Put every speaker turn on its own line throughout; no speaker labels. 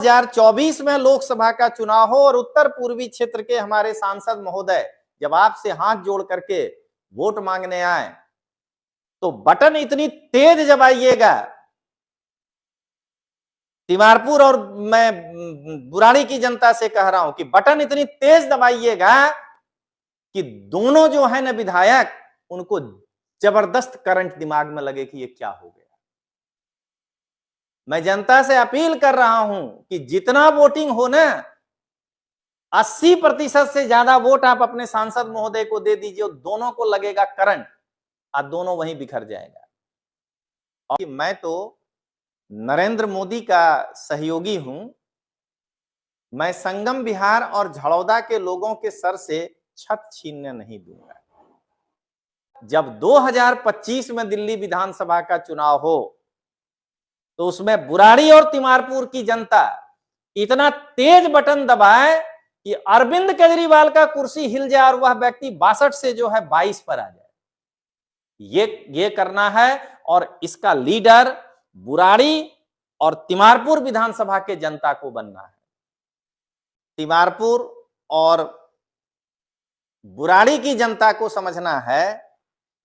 2024 में लोकसभा का चुनाव हो और उत्तर पूर्वी क्षेत्र के हमारे सांसद महोदय जब आपसे हाथ जोड़ करके वोट मांगने आए तो बटन इतनी तेज दबाइएगा। तिमारपुर और मैं बुराड़ी की जनता से कह रहा हूं कि बटन इतनी तेज दबाइएगा कि दोनों जो है ना विधायक, उनको जबरदस्त करंट दिमाग में लगे कि ये क्या हो गया। मैं जनता से अपील कर रहा हूं कि जितना वोटिंग हो ना, 80% से ज्यादा वोट आप अपने सांसद महोदय को दे दीजिए, दोनों को लगेगा करंट और दोनों वहीं बिखर जाएगा। और मैं तो नरेंद्र मोदी का सहयोगी हूं। मैं संगम बिहार और झड़ौदा के लोगों के सर से छत छीनने नहीं दूंगा। जब 2025 में दिल्ली विधानसभा का चुनाव हो तो उसमें बुराड़ी और तिमारपुर की जनता इतना तेज बटन दबाए कि अरविंद केजरीवाल का कुर्सी हिल जाए और वह व्यक्ति 62 से जो है 22 पर आ जाए। ये करना है और इसका लीडर बुराड़ी और तिमारपुर विधानसभा के जनता को बनना है। तिमारपुर और बुराड़ी की जनता को समझना है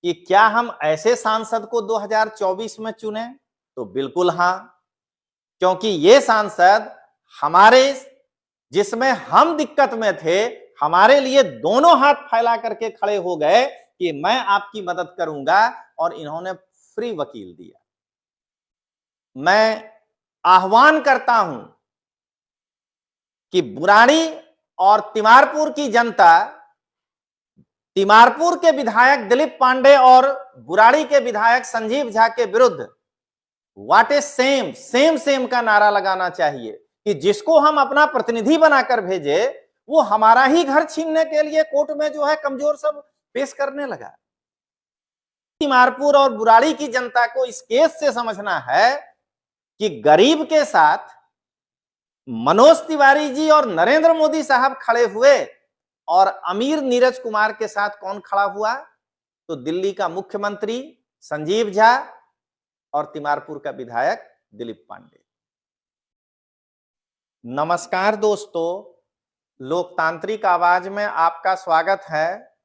कि क्या हम ऐसे सांसद को 2024 में चुने, तो बिल्कुल हां, क्योंकि ये सांसद हमारे, जिसमें हम दिक्कत में थे, हमारे लिए दोनों हाथ फैला करके खड़े हो गए कि मैं आपकी मदद करूंगा, और इन्होंने फ्री वकील दिया। मैं आह्वान करता हूं कि बुराड़ी और तिमारपुर की जनता तिमारपुर के विधायक दिलीप पांडे और बुराड़ी के विधायक संजीव झा के विरुद्ध what is same same same का नारा लगाना चाहिए कि जिसको हम अपना प्रतिनिधि बनाकर भेजे वो हमारा ही घर छीनने के लिए कोर्ट में जो है कमजोर सब पेश करने लगा। तिमारपुर और बुराड़ी की जनता को इस केस से समझना है कि गरीब के साथ मनोज तिवारी जी और नरेंद्र मोदी साहब खड़े हुए और अमीर नीरज कुमार के साथ कौन खड़ा हुआ, तो दिल्ली का मुख्यमंत्री संजीव झा और तिमारपुर का विधायक दिलीप पांडे। नमस्कार दोस्तों, लोकतांत्रिक आवाज में आपका स्वागत है।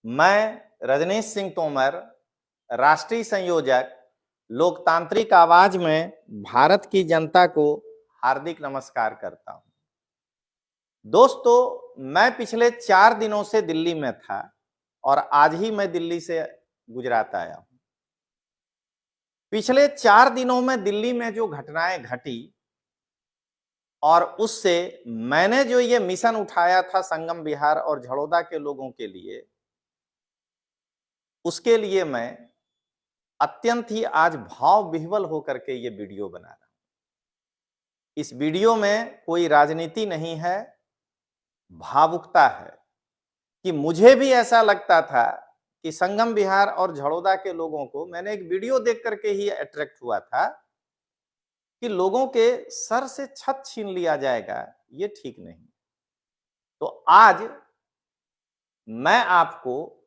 मैं रजनीश सिंह तोमर, राष्ट्रीय संयोजक, लोकतांत्रिक आवाज में भारत की जनता को हार्दिक नमस्कार करता हूं। दोस्तों, मैं पिछले 4 दिनों से दिल्ली में था और आज ही मैं दिल्ली से गुजरात आया हूं। पिछले 4 दिनों में दिल्ली में जो घटनाएं घटी और उससे मैंने जो ये मिशन उठाया था संगम बिहार और झड़ौदा के लोगों के लिए, उसके लिए मैं अत्यंत ही आज भाव विह्वल होकर के ये वीडियो बना रहा हूं। इस वीडियो में कोई राजनीति नहीं है, भावुकता है कि मुझे भी ऐसा लगता था कि संगम बिहार और झड़ौदा के लोगों को, मैंने एक वीडियो देख करके ही अट्रैक्ट हुआ था कि लोगों के सर से छत छीन लिया जाएगा, ये ठीक नहीं। तो आज मैं आपको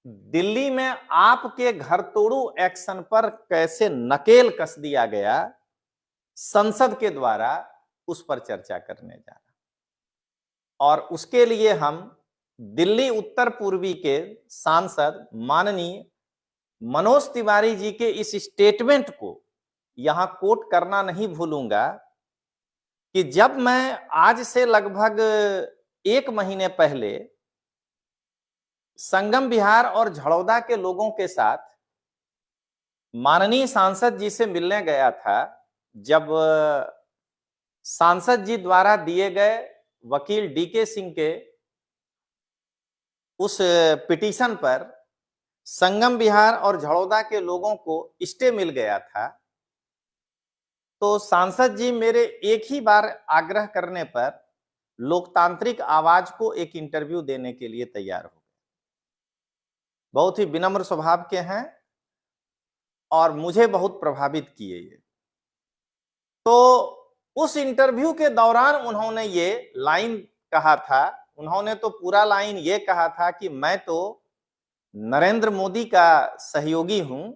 दिल्ली में आपके घर तोड़ू एक्शन पर कैसे नकेल कस दिया गया संसद के द्वारा, उस पर चर्चा करने जा रहा हूं। और उसके लिए हम दिल्ली उत्तर पूर्वी के सांसद माननीय मनोज तिवारी जी के इस स्टेटमेंट को यहां कोट करना नहीं भूलूंगा कि जब मैं आज से लगभग 1 महीने पहले संगम बिहार और झड़ौदा के लोगों के साथ माननीय सांसद जी से मिलने गया था, जब सांसद जी द्वारा दिए गए वकील डीके सिंह के उस पिटीशन पर संगम बिहार और झड़ौदा के लोगों को स्टे मिल गया था, तो सांसद जी मेरे एक ही बार आग्रह करने पर लोकतांत्रिक आवाज को एक इंटरव्यू देने के लिए तैयार हो गए। बहुत ही विनम्र स्वभाव के हैं और मुझे बहुत प्रभावित किए ये। तो उस इंटरव्यू के दौरान उन्होंने ये लाइन कहा था, उन्होंने तो पूरा लाइन ये कहा था कि मैं तो नरेंद्र मोदी का सहयोगी हूं,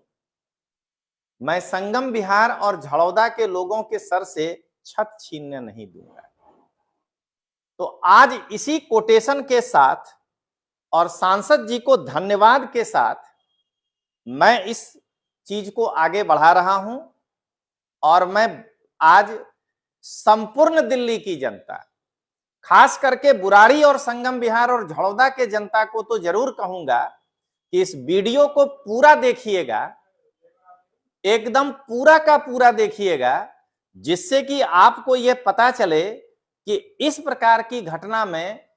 मैं संगम बिहार और झड़ौदा के लोगों के सर से छत छीनने नहीं दूंगा। तो आज इसी कोटेशन के साथ और सांसद जी को धन्यवाद के साथ मैं इस चीज को आगे बढ़ा रहा हूं और मैं आज संपूर्ण दिल्ली की जनता, खास करके बुराड़ी और संगम विहार और झड़ौदा के जनता को तो जरूर कहूंगा कि इस वीडियो को पूरा देखिएगा, एकदम पूरा का पूरा देखिएगा, जिससे कि आपको यह पता चले कि इस प्रकार की घटना में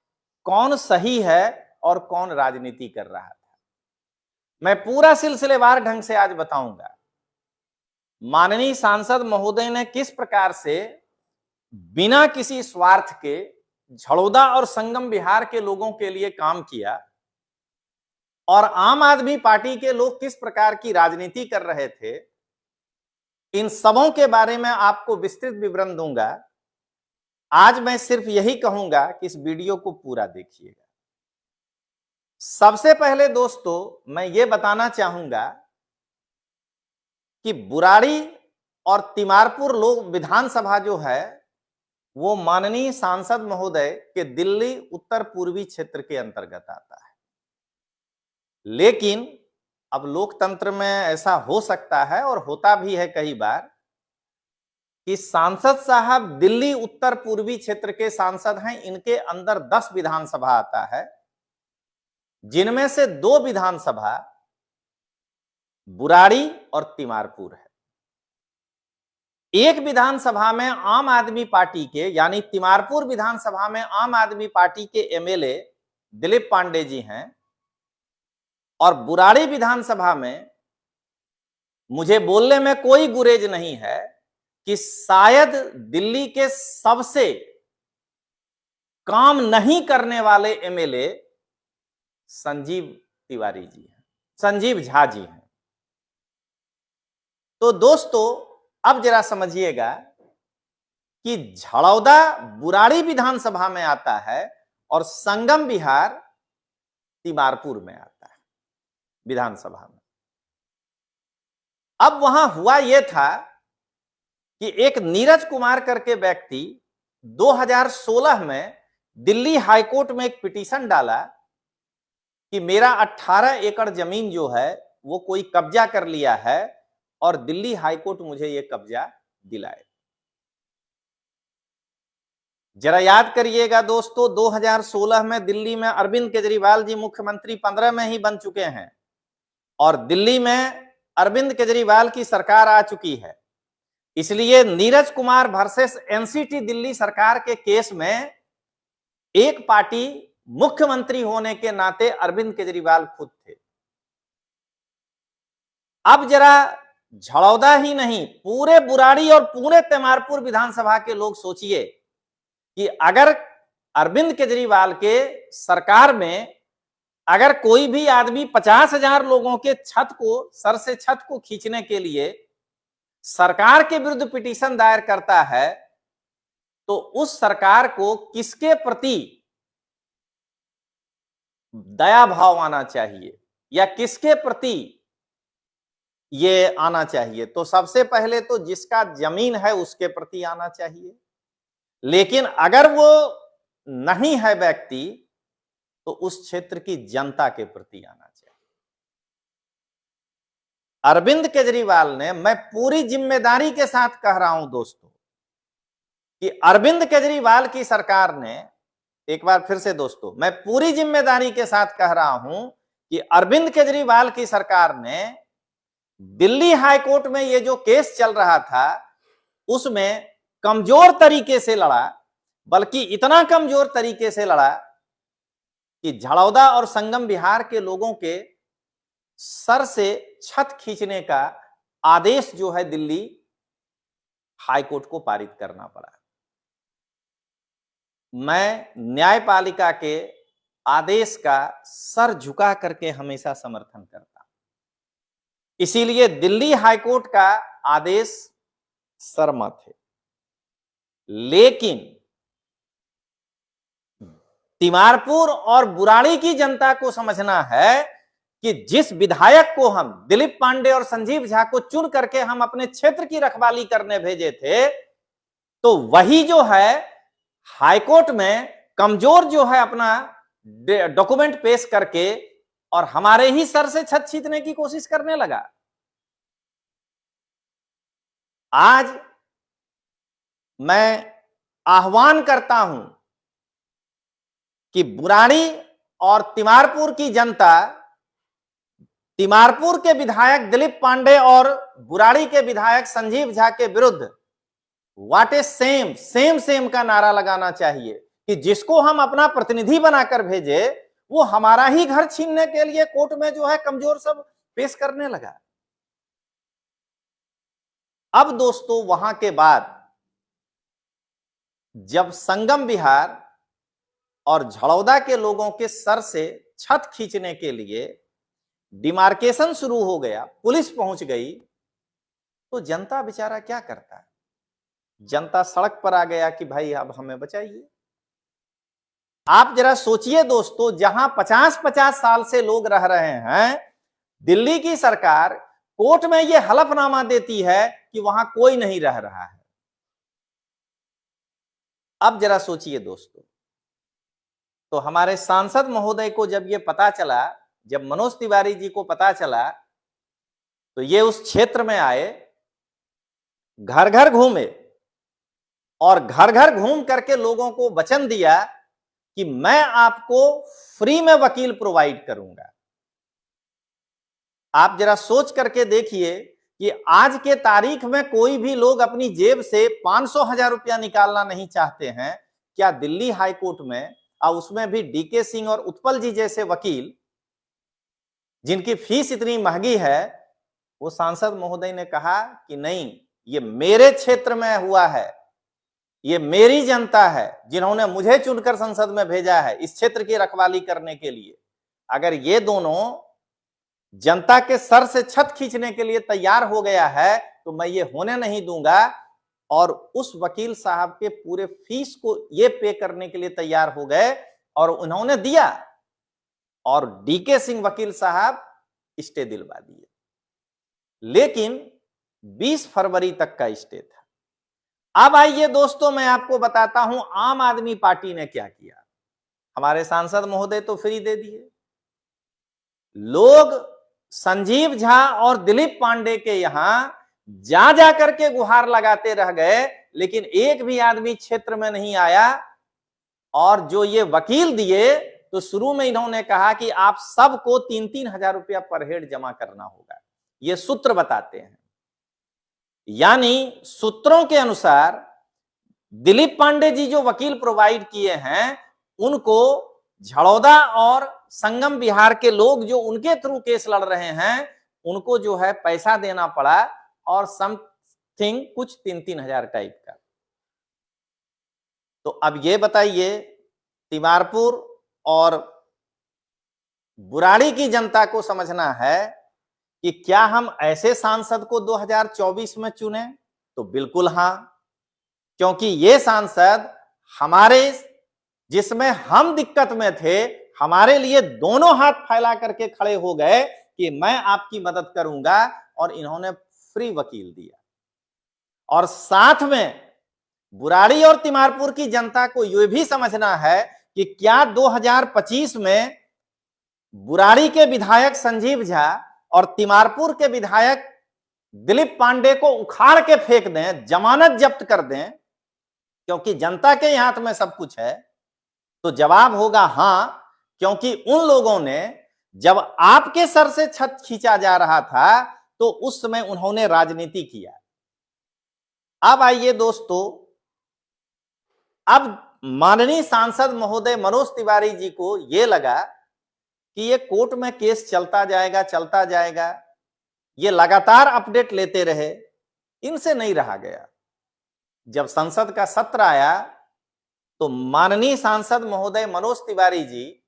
कौन सही है और कौन राजनीति कर रहा था। मैं पूरा सिलसिलेवार ढंग से आज बताऊंगा माननीय सांसद महोदय ने किस प्रकार से बिना किसी स्वार्थ के झड़ौदा और संगम विहार के लोगों के लिए काम किया और आम आदमी पार्टी के लोग किस प्रकार की राजनीति कर रहे थे। इन सबों के बारे में आपको विस्तृत विवरण दूंगा। आज मैं सिर्फ यही कहूंगा कि इस वीडियो को पूरा देखिएगा। सबसे पहले दोस्तों मैं ये बताना चाहूंगा कि बुराड़ी और तिमारपुर लोक विधानसभा जो है वो माननीय सांसद महोदय के दिल्ली उत्तर पूर्वी क्षेत्र के अंतर्गत आता है। लेकिन अब लोकतंत्र में ऐसा हो सकता है और होता भी है कई बार कि सांसद साहब दिल्ली उत्तर पूर्वी क्षेत्र के सांसद हैं, इनके अंदर 10 विधानसभा आता है, जिनमें से 2 विधानसभा बुराड़ी और तिमारपुर है। एक विधानसभा में आम आदमी पार्टी के यानी तिमारपुर विधानसभा में आम आदमी पार्टी के एमएलए दिलीप पांडे जी हैं और बुराड़ी विधानसभा में मुझे बोलने में कोई गुरेज नहीं है कि शायद दिल्ली के सबसे काम नहीं करने वाले एमएलए संजीव तिवारी जी हैं, संजीव झा जी हैं। तो दोस्तों अब जरा समझिएगा कि झड़ौदा बुराड़ी विधानसभा में आता है और संगम विहार तिमारपुर में आता है विधानसभा में। अब वहां हुआ यह था कि एक नीरज कुमार करके व्यक्ति 2016 में दिल्ली हाईकोर्ट में एक पिटीशन डाला कि मेरा 18 एकड़ जमीन जो है वो कोई कब्जा कर लिया है और दिल्ली हाईकोर्ट मुझे ये कब्जा दिलाए। जरा याद करिएगा दोस्तों, 2016 में दिल्ली में अरविंद केजरीवाल जी मुख्यमंत्री 15 में ही बन चुके हैं और दिल्ली में अरविंद केजरीवाल की सरकार आ चुकी है। इसलिए नीरज कुमार वर्सेस एनसीटी दिल्ली सरकार के केस में एक पार्टी मुख्यमंत्री होने के नाते अरविंद केजरीवाल खुद थे। अब जरा झड़ौदा ही नहीं, पूरे बुराड़ी और पूरे तिमारपुर विधानसभा के लोग सोचिए कि अगर अरविंद केजरीवाल के सरकार में अगर कोई भी आदमी 50,000 लोगों के छत को, सर से छत को खींचने के लिए सरकार के विरुद्ध पिटीशन दायर करता है, तो उस सरकार को किसके प्रति दया भाव आना चाहिए या किसके प्रति ये आना चाहिए? तो सबसे पहले तो जिसका जमीन है उसके प्रति आना चाहिए। लेकिन अगर वो नहीं है व्यक्ति तो उस क्षेत्र की जनता के प्रति आना चाहिए। अरविंद केजरीवाल ने, मैं पूरी जिम्मेदारी के साथ कह रहा हूं दोस्तों, कि अरविंद केजरीवाल की सरकार ने, एक बार फिर से दोस्तों, मैं पूरी जिम्मेदारी के साथ कह रहा हूं कि अरविंद केजरीवाल की सरकार ने दिल्ली हाईकोर्ट में ये जो केस चल रहा था उसमें कमजोर तरीके से लड़ा, बल्कि इतना कमजोर तरीके से लड़ा कि झड़ौदा और संगम विहार के लोगों के सर से छत खींचने का आदेश जो है दिल्ली हाईकोर्ट को पारित करना पड़ा। मैं न्यायपालिका के आदेश का सर झुका करके हमेशा समर्थन करता, इसीलिए दिल्ली हाईकोर्ट का आदेश सरमत है। लेकिन तिमारपुर और बुराड़ी की जनता को समझना है कि जिस विधायक को हम दिलीप पांडे और संजीव झा को चुन करके हम अपने क्षेत्र की रखवाली करने भेजे थे, तो वही जो है हाईकोर्ट में कमजोर जो है अपना डॉक्यूमेंट पेश करके और हमारे ही सर से छत छीनने की कोशिश करने लगा। आज मैं आह्वान करता हूं कि बुराड़ी और तिमारपुर की जनता तिमारपुर के विधायक दिलीप पांडे और बुराड़ी के विधायक संजीव झा के विरुद्ध what A same same same का नारा लगाना चाहिए कि जिसको हम अपना प्रतिनिधि बनाकर भेजे वो हमारा ही घर छीनने के लिए कोर्ट में जो है कमजोर सब पेश करने लगा। अब दोस्तों वहां के बाद जब संगम विहार और झड़ौदा के लोगों के सर से छत खींचने के लिए डिमार्केशन शुरू हो गया, पुलिस पहुंच गई, तो जनता बेचारा क्या करता है? जनता सड़क पर आ गया कि भाई अब हमें बचाइए। आप जरा सोचिए दोस्तों, जहां 50-50 साल से लोग रह रहे हैं, दिल्ली की सरकार कोर्ट में यह हलफनामा देती है कि वहां कोई नहीं रह रहा है। अब जरा सोचिए दोस्तों, तो हमारे सांसद महोदय को जब यह पता चला, जब मनोज तिवारी जी को पता चला, तो ये उस क्षेत्र में आए, घर घर घूमे और घर घर घूम करके लोगों को वचन दिया कि मैं आपको फ्री में वकील प्रोवाइड करूंगा। आप जरा सोच करके देखिए कि आज के तारीख में कोई भी लोग अपनी जेब से 500,000 रुपया निकालना नहीं चाहते हैं। क्या दिल्ली हाई कोर्ट में, और उसमें भी डीके सिंह और उत्पल जी जैसे वकील जिनकी फीस इतनी महंगी है, वो सांसद महोदय ने कहा कि नहीं, ये मेरे क्षेत्र में हुआ है, ये मेरी जनता है जिन्होंने मुझे चुनकर संसद में भेजा है इस क्षेत्र की रखवाली करने के लिए। अगर ये दोनों जनता के सर से छत खींचने के लिए तैयार हो गया है तो मैं ये होने नहीं दूंगा। और उस वकील साहब के पूरे फीस को ये पे करने के लिए तैयार हो गए और उन्होंने दिया, और डीके सिंह वकील साहब स्टे दिलवा दिए। लेकिन 20 फरवरी तक का स्टे था। अब आइए दोस्तों, मैं आपको बताता हूं आम आदमी पार्टी ने क्या किया। हमारे सांसद महोदय तो फ्री दे दिए, लोग संजीव झा और दिलीप पांडे के यहां जा जा करके गुहार लगाते रह गए, लेकिन एक भी आदमी क्षेत्र में नहीं आया। और जो ये वकील दिए, तो शुरू में इन्होंने कहा कि आप सबको 3-3 हजार रुपया पर हेड जमा करना होगा। ये सूत्र बताते हैं, यानी सूत्रों के अनुसार दिलीप पांडे जी जो वकील प्रोवाइड किए हैं, उनको झड़ौदा और संगम विहार के लोग जो उनके थ्रू केस लड़ रहे हैं, उनको जो है पैसा देना पड़ा, और समथिंग कुछ 3-3 हजार टाइप का। तो अब ये बताइए, तिमारपुर और बुराड़ी की जनता को समझना है कि क्या हम ऐसे सांसद को 2024 में चुने? तो बिल्कुल हां, क्योंकि ये सांसद हमारे, जिसमें हम दिक्कत में थे, हमारे लिए दोनों हाथ फैला करके खड़े हो गए कि मैं आपकी मदद करूंगा, और इन्होंने फ्री वकील दिया। और साथ में बुराड़ी और तिमारपुर की जनता को यह भी समझना है कि क्या 2025 में बुराड़ी के विधायक संजीव झा और तिमारपुर के विधायक दिलीप पांडे को उखाड़ के फेंक दें, जमानत जब्त कर दें, क्योंकि जनता के हाथ में सब कुछ है? तो जवाब होगा हां, क्योंकि उन लोगों ने, जब आपके सर से छत खींचा जा रहा था, तो उस समय उन्होंने राजनीति किया। अब आइए दोस्तों, अब माननीय सांसद महोदय मनोज तिवारी जी को यह लगा कि ये कोर्ट में केस चलता जाएगा, ये लगातार अपडेट लेते रहे, इनसे नहीं रहा गया। जब संसद का सत्र आया, तो माननीय सांसद महोदय मनोज तिवारी जी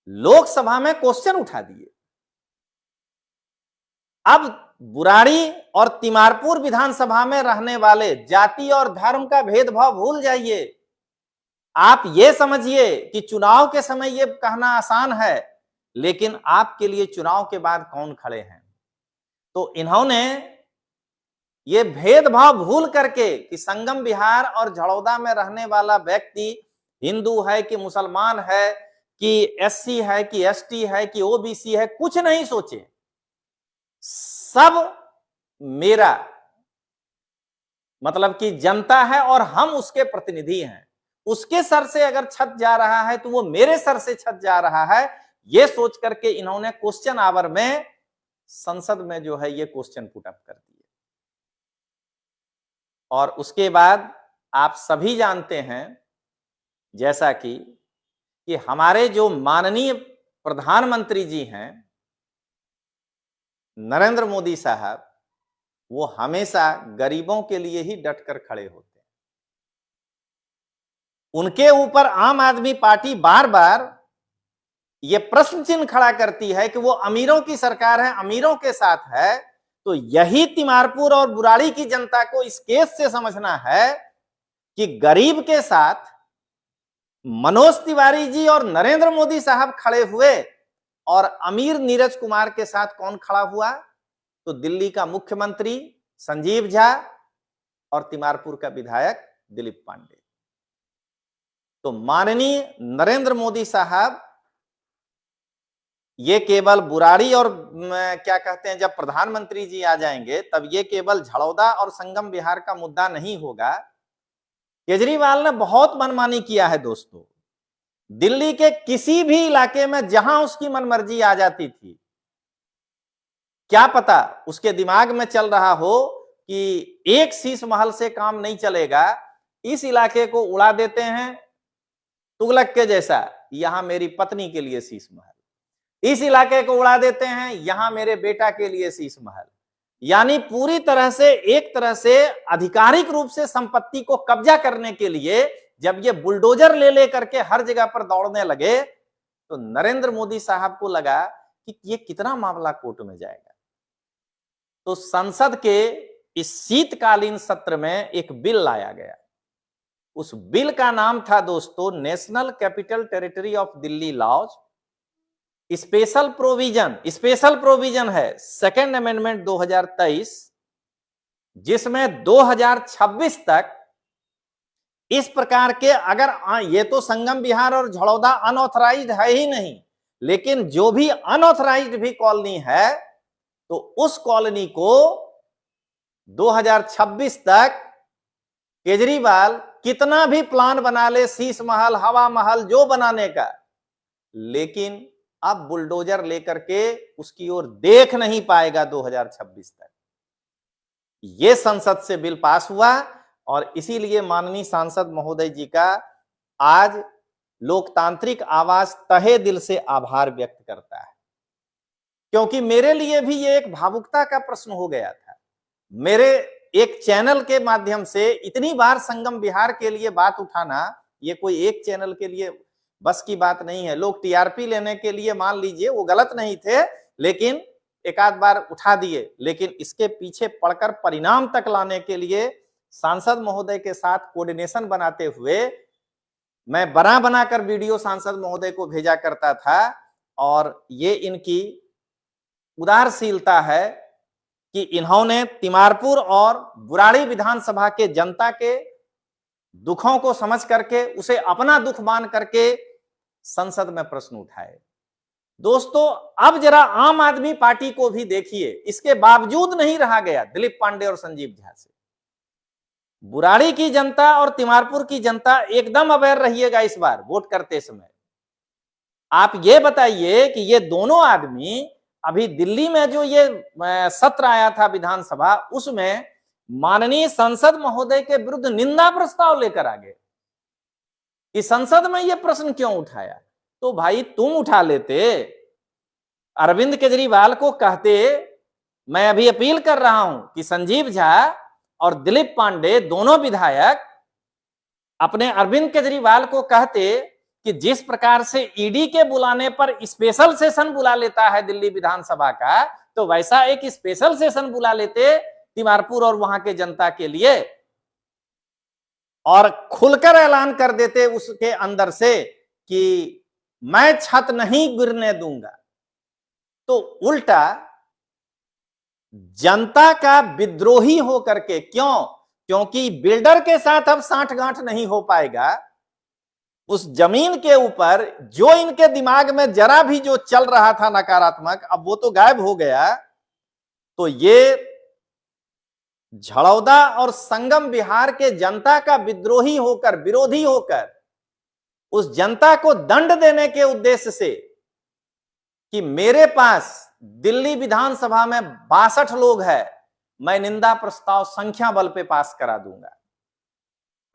लोकसभा में क्वेश्चन उठा दिए। अब बुराड़ी और तिमारपुर विधानसभा में रहने वाले जाति और धर्म का भेदभाव भूल जाइए। आप ये समझिए कि चुनाव के समय ये कहना आसान है, लेकिन आपके लिए चुनाव के बाद कौन खड़े हैं? तो इन्होंने ये भेदभाव भूल करके कि संगम विहार और झड़ौदा में रहने वाला व्यक्ति हिंदू है कि मुसलमान है कि एससी है कि एसटी है कि ओबीसी है, कुछ नहीं सोचे। सब मेरा मतलब कि जनता है और हम उसके प्रतिनिधि हैं। उसके सर से अगर छत जा रहा है तो वो मेरे सर से छत जा रहा है, ये सोच करके इन्होंने क्वेश्चन आवर में संसद में जो है ये क्वेश्चन पुट अप कर दिए। और उसके बाद आप सभी जानते हैं जैसा कि हमारे जो माननीय प्रधानमंत्री जी हैं नरेंद्र मोदी साहब, वो हमेशा गरीबों के लिए ही डटकर खड़े होते हैं। उनके ऊपर आम आदमी पार्टी बार बार ये प्रश्न चिन्ह खड़ा करती है कि वो अमीरों की सरकार है, अमीरों के साथ है। तो यही तिमारपुर और बुराड़ी की जनता को इस केस से समझना है कि गरीब के साथ मनोज तिवारी जी और नरेंद्र मोदी साहब खड़े हुए और अमीर नीरज कुमार के साथ कौन खड़ा हुआ? तो दिल्ली का मुख्यमंत्री संजीव झा और तिमारपुर का विधायक दिलीप पांडे। तो माननीय नरेंद्र मोदी साहब ये केवल बुराड़ी और क्या कहते हैं, जब प्रधानमंत्री जी आ जाएंगे तब ये केवल झड़ौदा और संगम विहार का मुद्दा नहीं होगा। केजरीवाल ने बहुत मनमानी किया है दोस्तों। दिल्ली के किसी भी इलाके में जहां उसकी मनमर्जी आ जाती थी, क्या पता उसके दिमाग में चल रहा हो कि एक शीश महल से काम नहीं चलेगा, इस इलाके को उड़ा देते हैं तुगलक के जैसा, यहां मेरी पत्नी के लिए शीश महल, इस इलाके को उड़ा देते हैं यहां मेरे बेटा के लिए शीश महल। यानी पूरी तरह से एक तरह से आधिकारिक रूप से संपत्ति को कब्जा करने के लिए जब ये बुलडोजर ले करके हर जगह पर दौड़ने लगे तो नरेंद्र मोदी साहब को लगा कि ये कितना मामला कोर्ट में जाएगा। तो संसद के इस शीतकालीन सत्र में एक बिल लाया गया। उस बिल का नाम था दोस्तों national capital territory of Delhi laws special provision है सेकेंड अमेंडमेंट 2023, जिसमें 2026 तक इस प्रकार के अगर ये तो संगम विहार और झड़ौदा अनऑथराइज्ड है ही नहीं, लेकिन जो भी अनऑथराइज्ड भी कॉलोनी है तो उस कॉलोनी को 2026 तक केजरीवाल कितना भी प्लान बना ले, शीश महल, हवा महल, जो बनाने का, लेकिन अब बुलडोजर लेकर के उसकी ओर देख नहीं पाएगा 2026 तक। यह संसद से बिल पास हुआ और इसीलिए माननीय सांसद महोदय जी का आज लोकतांत्रिक आवाज तहे दिल से आभार व्यक्त करता है, क्योंकि मेरे लिए भी ये एक भावुकता का प्रश्न हो गया था। मेरे एक चैनल के माध्यम से इतनी बार संगम विहार के लिए बात उठाना, ये कोई एक चैनल के लिए बस की बात नहीं है। लोग टीआरपी लेने के लिए मान लीजिए वो गलत नहीं थे, लेकिन एक आध बार उठा दिए, लेकिन इसके पीछे पड़कर परिणाम तक लाने के लिए सांसद महोदय के साथ कोऑर्डिनेशन बनाते हुए मैं बनाकर वीडियो सांसद महोदय को भेजा करता था। और ये इनकी उदारशीलता है कि इन्होंने तिमारपुर और बुराड़ी विधानसभा के जनता के दुखों को समझ करके उसे अपना दुख मान करके संसद में प्रश्न उठाए। दोस्तों अब जरा आम आदमी पार्टी को भी देखिए, इसके बावजूद नहीं रहा गया दिलीप पांडे और संजीव झा से। बुराड़ी की जनता और तिमारपुर की जनता एकदम अवेयर रहिएगा इस बार वोट करते समय। आप ये बताइए कि ये दोनों आदमी अभी दिल्ली में जो ये सत्र आया था विधानसभा, उसमें माननीय संसद महोदय के विरुद्ध निंदा प्रस्ताव लेकर आ गए कि संसद में ये प्रश्न क्यों उठाया। तो भाई तुम उठा लेते, अरविंद केजरीवाल को कहते, मैं अभी अपील कर रहा हूं कि संजीव झा और दिलीप पांडे दोनों विधायक अपने अरविंद केजरीवाल को कहते कि जिस प्रकार से ईडी के बुलाने पर स्पेशल सेशन बुला लेता है दिल्ली विधानसभा का, तो वैसा एक स्पेशल सेशन बुला लेते तिमारपुर और वहां के जनता के लिए और खुलकर ऐलान कर देते उसके अंदर से कि मैं छत नहीं गिरने दूंगा। तो उल्टा जनता का विद्रोही हो करके। क्यों? क्योंकि बिल्डर के साथ अब सांठगांठ नहीं हो पाएगा। उस जमीन के ऊपर जो इनके दिमाग में जरा भी जो चल रहा था नकारात्मक, अब वो तो गायब हो गया। तो ये झड़ौदा और संगम बिहार के जनता का विद्रोही होकर, विरोधी होकर, उस जनता को दंड देने के उद्देश्य से कि मेरे पास दिल्ली विधानसभा में 62 लोग हैं, मैं निंदा प्रस्ताव संख्या बल पे पास करा दूंगा।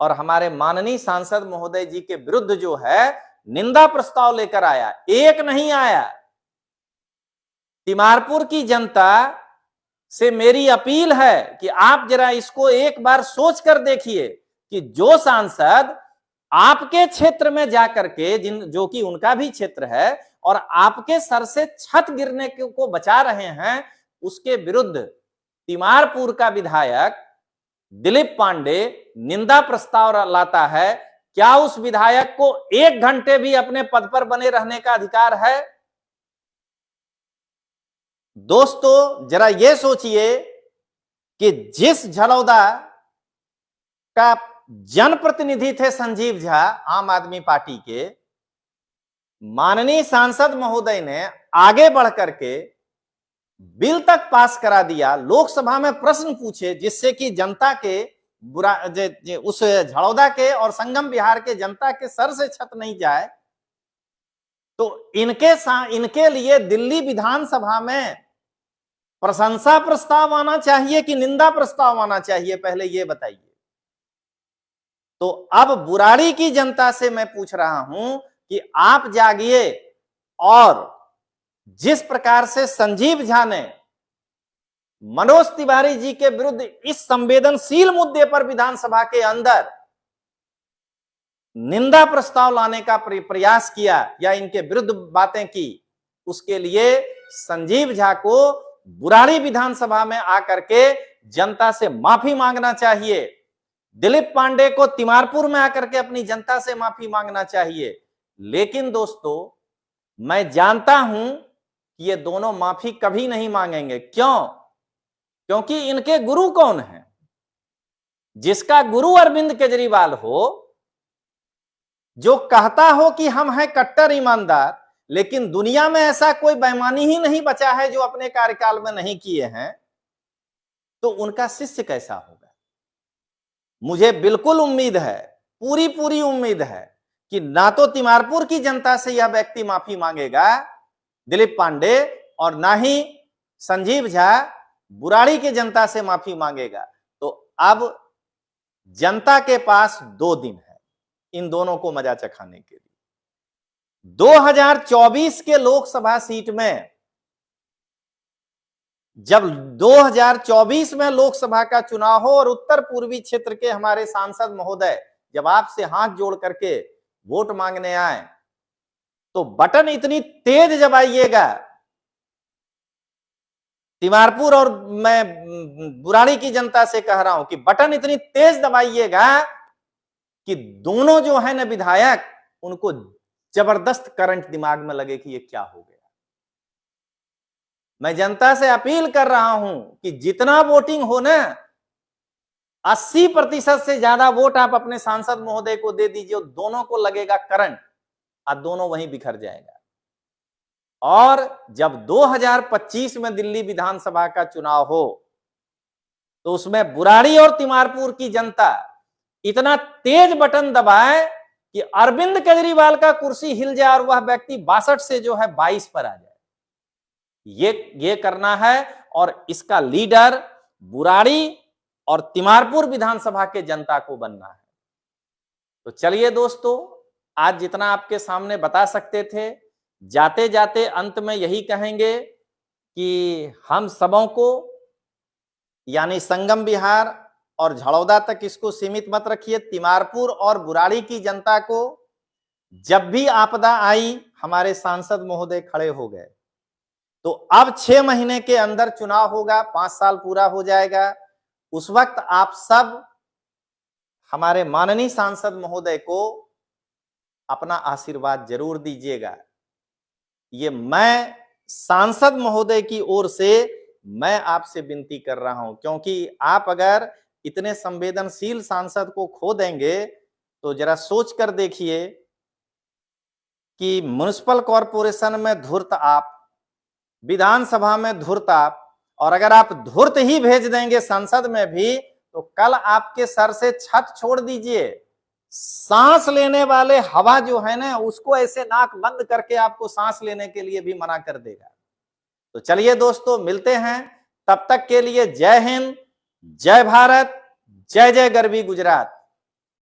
और हमारे माननीय सांसद महोदय जी के विरुद्ध जो है निंदा प्रस्ताव लेकर आया, एक नहीं आया। तिमारपुर की जनता से मेरी अपील है कि आप जरा इसको एक बार सोच कर देखिए कि जो सांसद आपके क्षेत्र में जाकर के, जो कि उनका भी क्षेत्र है, और आपके सर से छत गिरने को बचा रहे हैं, उसके विरुद्ध तिमारपुर का विधायक दिलीप पांडे निंदा प्रस्ताव लाता है। क्या उस विधायक को 1 घंटे भी अपने पद पर बने रहने का अधिकार है? दोस्तों जरा यह सोचिए कि जिस झड़ौदा का जनप्रतिनिधि थे संजीव झा आम आदमी पार्टी के, माननीय सांसद महोदय ने आगे बढ़ करके बिल तक पास करा दिया, लोकसभा में प्रश्न पूछे जिससे कि जनता के उस झड़ौदा के और संगम बिहार के जनता के सर से छत नहीं जाए। तो इनके लिए दिल्ली विधानसभा में प्रशंसा प्रस्ताव आना चाहिए कि निंदा प्रस्ताव आना चाहिए, पहले यह बताइए। तो अब बुराड़ी की जनता से मैं पूछ रहा हूं कि आप जागिए और जिस प्रकार से संजीव झा ने मनोज तिवारी जी के विरुद्ध इस संवेदनशील मुद्दे पर विधानसभा के अंदर निंदा प्रस्ताव लाने का प्रयास किया या इनके विरुद्ध बातें की, उसके लिए संजीव झा को बुराड़ी विधानसभा में आकर के जनता से माफी मांगना चाहिए। दिलीप पांडे को तिमारपुर में आकर के अपनी जनता से माफी मांगना चाहिए। लेकिन दोस्तों मैं जानता हूं कि ये दोनों माफी कभी नहीं मांगेंगे। क्यों? क्योंकि इनके गुरु कौन है? जिसका गुरु अरविंद केजरीवाल हो, जो कहता हो कि हम हैं कट्टर ईमानदार, लेकिन दुनिया में ऐसा कोई बेईमानी ही नहीं बचा है जो अपने कार्यकाल में नहीं किए हैं, तो उनका शिष्य कैसा होगा? मुझे बिल्कुल उम्मीद है, पूरी उम्मीद है कि ना तो तिमारपुर की जनता से यह व्यक्ति माफी मांगेगा दिलीप पांडे, और ना ही संजीव झा बुराड़ी की जनता से माफी मांगेगा। तो अब जनता के पास 2 दिन है इन दोनों को मजा चखाने के लिए। 2024 के लोकसभा सीट में, जब 2024 में लोकसभा का चुनाव हो और उत्तर पूर्वी क्षेत्र के हमारे सांसद महोदय जब आपसे हाथ जोड़ करके वोट मांगने आए, तो बटन इतनी तेज दबाइएगा, तिमारपुर और मैं बुराड़ी की जनता से कह रहा हूं कि बटन इतनी तेज दबाइएगा कि दोनों जो है ना विधायक, उनको जबरदस्त करंट दिमाग में लगे कि ये क्या हो गया। मैं जनता से अपील कर रहा हूं कि जितना वोटिंग हो ना, 80% से ज्यादा वोट आप अपने सांसद महोदय को दे दीजिए, दोनों को लगेगा करंट और दोनों वहीं बिखर जाएगा। और जब 2025 में दिल्ली विधानसभा का चुनाव हो, तो उसमें बुराड़ी और तिमारपुर की जनता इतना तेज बटन दबाए कि अरविंद केजरीवाल का कुर्सी हिल जाए और वह व्यक्ति 62 से जो है 22 पर आ जाए। ये करना है, और इसका लीडर बुराड़ी और तिमारपुर विधानसभा के जनता को बनना है। तो चलिए दोस्तों, आज जितना आपके सामने बता सकते थे, जाते जाते अंत में यही कहेंगे कि हम सबों को, यानी संगम बिहार और झड़ौदा तक इसको सीमित मत रखिए, तिमारपुर और बुराड़ी की जनता को जब भी आपदा आई हमारे सांसद महोदय खड़े हो गए। तो अब 6 महीने के अंदर चुनाव होगा, 5 साल पूरा हो जाएगा। उस वक्त आप सब हमारे माननीय सांसद महोदय को अपना आशीर्वाद जरूर दीजिएगा। ये मैं सांसद महोदय की ओर से मैं आपसे विनती कर रहा हूं, क्योंकि आप अगर इतने संवेदनशील सांसद को खो देंगे तो जरा सोच कर देखिए कि म्युनिसिपल कॉरपोरेशन में धूर्त आप, विधानसभा में धूर्त आप, और अगर आप धूर्त ही भेज देंगे संसद में भी तो कल आपके सर से छत छोड़ दीजिए, सांस लेने वाले हवा जो है ना उसको ऐसे नाक बंद करके आपको सांस लेने के लिए भी मना कर देगा। तो चलिए दोस्तों, मिलते हैं, तब तक के लिए जय हिंद, जय भारत, जय जय गरवी गुजरात।